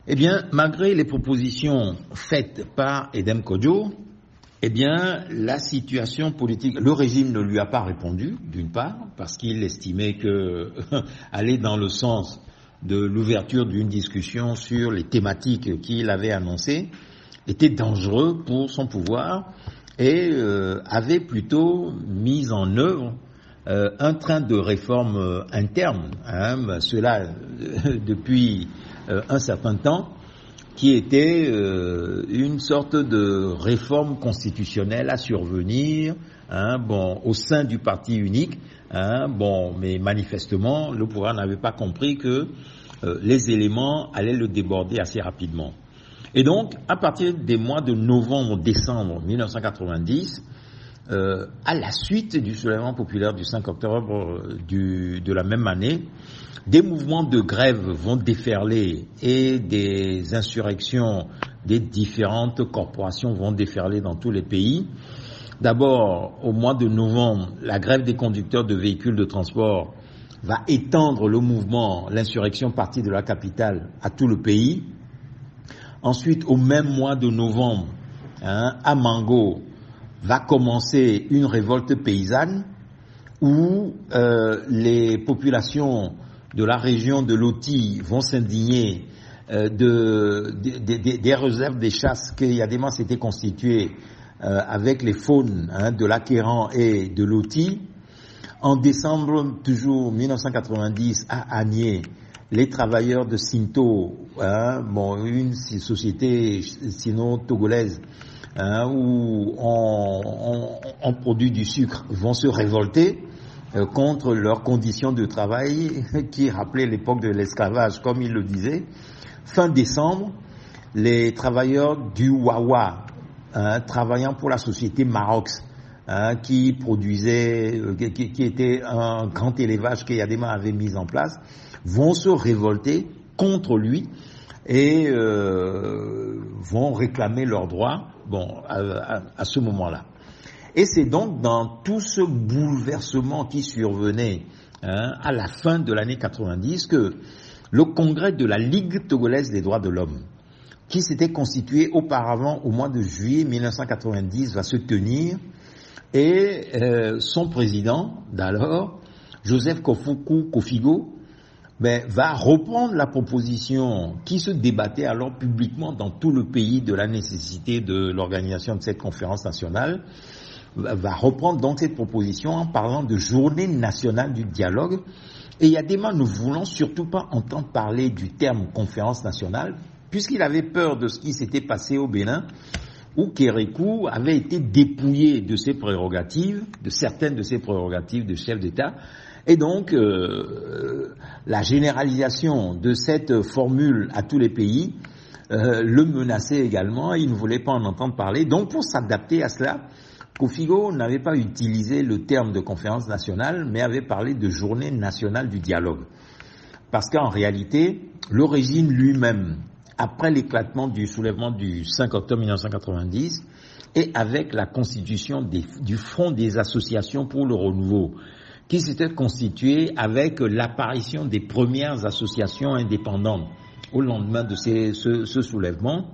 Eh bien, malgré les propositions faites par Edem Kodjo, eh bien, la situation politique, le régime ne lui a pas répondu, d'une part, parce qu'il estimait que aller dans le sens de l'ouverture d'une discussion sur les thématiques qu'il avait annoncées était dangereux pour son pouvoir et avait plutôt mis en œuvre un train de réforme interne, cela depuis un certain temps, qui était une sorte de réforme constitutionnelle à survenir, au sein du parti unique, mais manifestement, le pouvoir n'avait pas compris que les éléments allaient le déborder assez rapidement. Et donc, à partir des mois de novembre-décembre 1990, à la suite du soulèvement populaire du 5 octobre de la même année, des mouvements de grève vont déferler et des insurrections des différentes corporations vont déferler dans tous les pays. D'abord, au mois de novembre, la grève des conducteurs de véhicules de transport va étendre le mouvement, l'insurrection partie de la capitale à tout le pays. Ensuite, au même mois de novembre, à Mango, va commencer une révolte paysanne où les populations de la région de Loti vont s'indigner des réserves des chasses que Yadema s'était constituées avec les faunes de l'Akéran et de Loti. En décembre, toujours 1990, à Agné, les travailleurs de Sinto, une société sino-togolaise, où on produit du sucre, vont se révolter contre leurs conditions de travail qui rappelaient l'époque de l'esclavage, comme il le disait. Fin décembre, les travailleurs du Wawa, travaillant pour la société Marox, qui produisait, qui était un grand élevage que Yadema avait mis en place, vont se révolter contre lui et vont réclamer leurs droits à ce moment-là. Et c'est donc dans tout ce bouleversement qui survenait à la fin de l'année 90 que le congrès de la Ligue togolaise des droits de l'homme, qui s'était constitué auparavant au mois de juillet 1990, va se tenir et son président d'alors, Joseph Kofigo, va reprendre la proposition qui se débattait alors publiquement dans tout le pays de la nécessité de l'organisation de cette conférence nationale, va reprendre donc cette proposition en parlant de journée nationale du dialogue. Et Yadema ne voulant surtout pas entendre parler du terme conférence nationale, puisqu'il avait peur de ce qui s'était passé au Bénin, où Kérékou avait été dépouillé de ses prérogatives, de certaines de ses prérogatives de chef d'État. Et donc, la généralisation de cette formule à tous les pays le menaçait également. Il ne voulait pas en entendre parler. Donc, pour s'adapter à cela, Kofigo n'avait pas utilisé le terme de conférence nationale, mais avait parlé de journée nationale du dialogue. Parce qu'en réalité, le régime lui-même, après l'éclatement du soulèvement du 5 octobre 1990, et avec la constitution du Front des associations pour le renouveau, qui s'était constitué avec l'apparition des premières associations indépendantes au lendemain de ce soulèvement,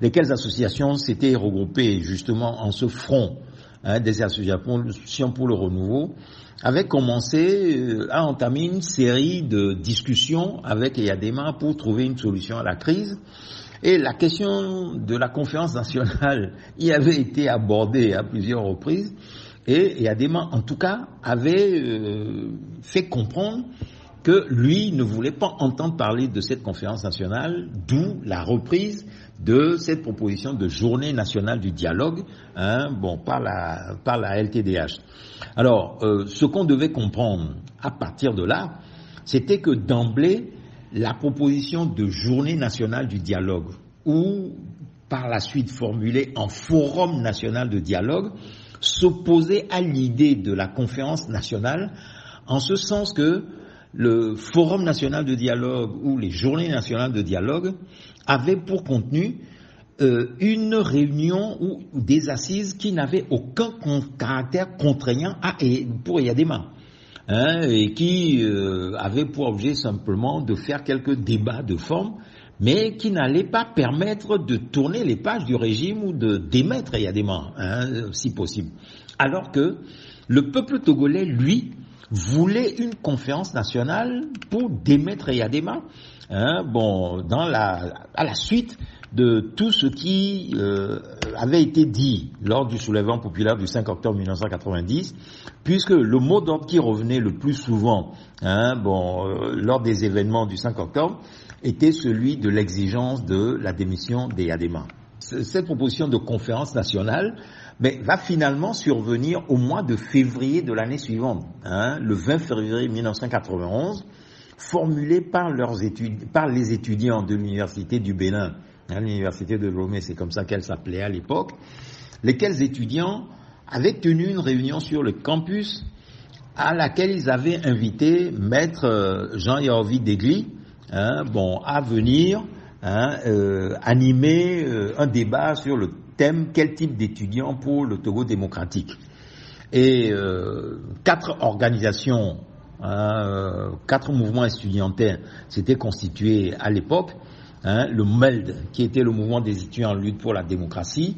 lesquelles associations s'étaient regroupées justement en ce front des associations pour le renouveau, avaient commencé à entamer une série de discussions avec Yadema pour trouver une solution à la crise. Et la question de la conférence nationale y avait été abordée à plusieurs reprises. Et Yadema, en tout cas, avait fait comprendre que lui ne voulait pas entendre parler de cette conférence nationale, d'où la reprise de cette proposition de journée nationale du dialogue, par la LTDH. Alors, ce qu'on devait comprendre à partir de là, c'était que d'emblée, la proposition de journée nationale du dialogue, ou par la suite formulée en forum national de dialogue, s'opposait à l'idée de la conférence nationale, en ce sens que le Forum national de dialogue ou les journées nationales de dialogue avaient pour contenu une réunion ou des assises qui n'avaient aucun caractère contraignant pour Yadema. et qui avait pour objet simplement de faire quelques débats de forme, mais qui n'allait pas permettre de tourner les pages du régime ou de démettre Eyadema, si possible. Alors que le peuple togolais, lui, voulait une conférence nationale pour démettre Eyadema, à la suite de tout ce qui avait été dit lors du soulèvement populaire du 5 octobre 1990, puisque le mot d'ordre qui revenait le plus souvent lors des événements du 5 octobre était celui de l'exigence de la démission d'Eyadema. Cette proposition de conférence nationale va finalement survenir au mois de février de l'année suivante, le 20 février 1991, formulée par les étudiants de l'université du Bénin, l'université de Lomé, c'est comme ça qu'elle s'appelait à l'époque, lesquels étudiants avaient tenu une réunion sur le campus à laquelle ils avaient invité maître Jean-Yaovi Degli, à venir animer un débat sur le thème quel type d'étudiants pour le Togo démocratique. Et 4 organisations, 4 mouvements estudiantins s'étaient constitués à l'époque. Le MELD, qui était le mouvement des étudiants en lutte pour la démocratie,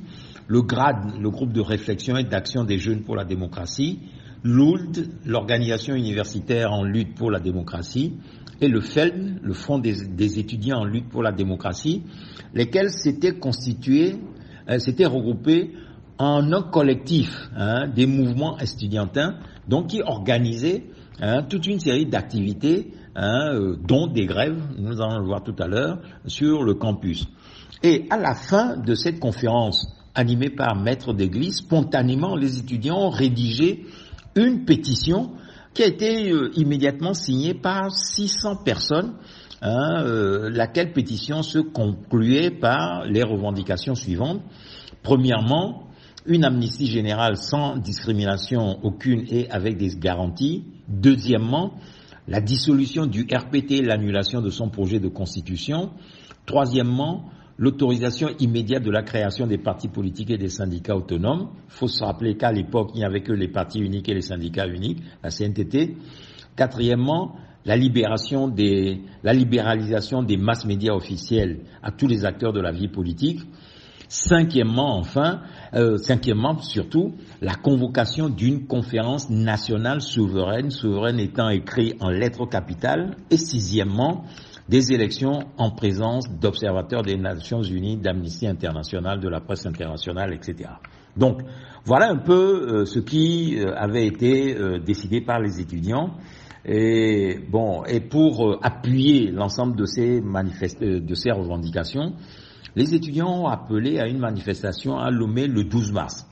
le GRAD, le groupe de réflexion et d'action des jeunes pour la démocratie, l'OULD, l'organisation universitaire en lutte pour la démocratie, et le FELD, le Front des étudiants en lutte pour la démocratie, lesquels s'étaient regroupés en un collectif des mouvements estudiantins, donc qui organisaient toute une série d'activités, dont des grèves, nous allons le voir tout à l'heure, sur le campus. Et à la fin de cette conférence animée par Maître Degli, spontanément, les étudiants ont rédigé une pétition qui a été immédiatement signée par 600 personnes, laquelle pétition se concluait par les revendications suivantes. Premièrement, une amnistie générale sans discrimination aucune et avec des garanties. Deuxièmement, la dissolution du RPT et l'annulation de son projet de constitution. Troisièmement, l'autorisation immédiate de la création des partis politiques et des syndicats autonomes. Il faut se rappeler qu'à l'époque, il n'y avait que les partis uniques et les syndicats uniques, la CNTT. Quatrièmement, la libéralisation des masses médias officielles à tous les acteurs de la vie politique. Cinquièmement, surtout, la convocation d'une conférence nationale souveraine étant écrit en lettres capitales. Et sixièmement, des élections en présence d'observateurs des Nations Unies, d'Amnesty International, de la presse internationale, etc. Donc, voilà un peu ce qui avait été décidé par les étudiants. Et pour appuyer l'ensemble de ces revendications, les étudiants ont appelé à une manifestation à Lomé le 12 mars.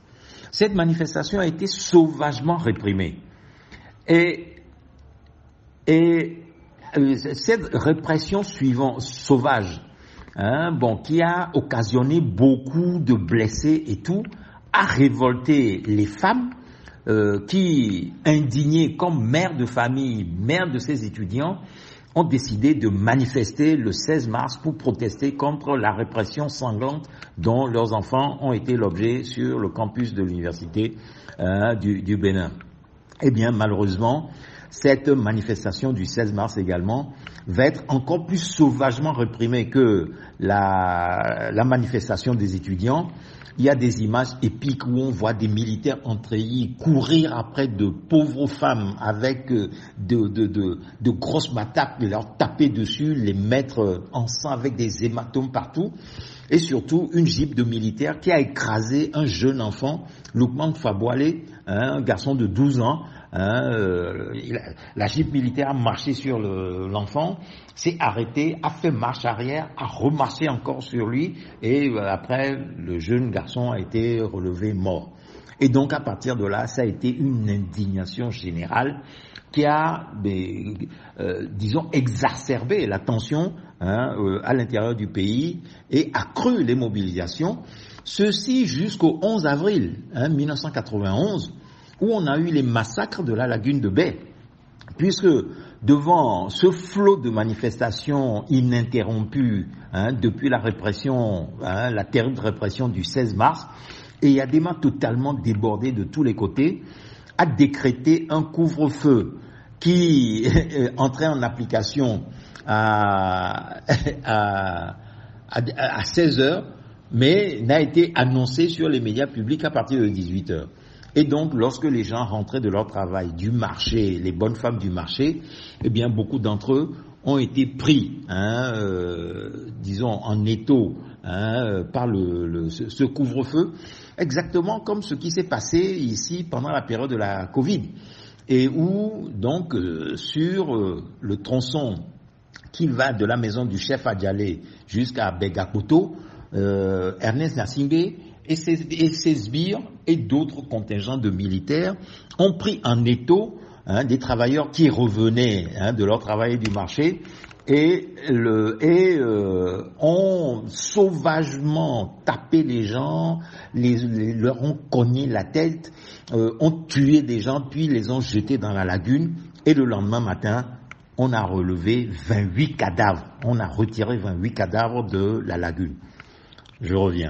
Cette manifestation a été sauvagement réprimée. Et cette répression sauvage, qui a occasionné beaucoup de blessés et tout, a révolté les femmes qui, indignées comme mères de famille, mères de ces étudiants, ont décidé de manifester le 16 mars pour protester contre la répression sanglante dont leurs enfants ont été l'objet sur le campus de l'université du Bénin. Eh bien, malheureusement, cette manifestation du 16 mars également va être encore plus sauvagement réprimée que la manifestation des étudiants. Il y a des images épiques où on voit des militaires entréhis courir après de pauvres femmes avec de grosses bataques, leur taper dessus, les mettre en sang avec des hématomes partout. Et surtout, une jeep de militaires qui a écrasé un jeune enfant, Lukman Faboualé, un garçon de 12 ans. La jeep militaire a marché sur l'enfant, s'est arrêté, a fait marche arrière, a remarché encore sur lui et après le jeune garçon a été relevé mort. Et donc à partir de là, ça a été une indignation générale qui a, exacerbé la tension à l'intérieur du pays et accru les mobilisations. Ceci jusqu'au 11 avril 1991, où on a eu les massacres de la lagune de Baie, puisque devant ce flot de manifestations ininterrompues depuis la répression, la terrible répression du 16 mars, Eyadema totalement débordé de tous les côtés, a décrété un couvre-feu qui entrait en application à 16 heures, mais n'a été annoncé sur les médias publics à partir de 18 heures. Et donc, lorsque les gens rentraient de leur travail, du marché, les bonnes femmes du marché, eh bien, beaucoup d'entre eux ont été pris, disons, en étau, par ce couvre-feu, exactement comme ce qui s'est passé ici pendant la période de la Covid. Et où, donc, sur le tronçon qui va de la maison du chef Adjalé jusqu'à Begakoto, Ernest Nassimbe et ses sbires et d'autres contingents de militaires ont pris en étau des travailleurs qui revenaient de leur travail du marché et ont sauvagement tapé les gens, leur ont cogné la tête, ont tué des gens, puis les ont jetés dans la lagune. Et le lendemain matin, on a relevé 28 cadavres. On a retiré 28 cadavres de la lagune. Je reviens.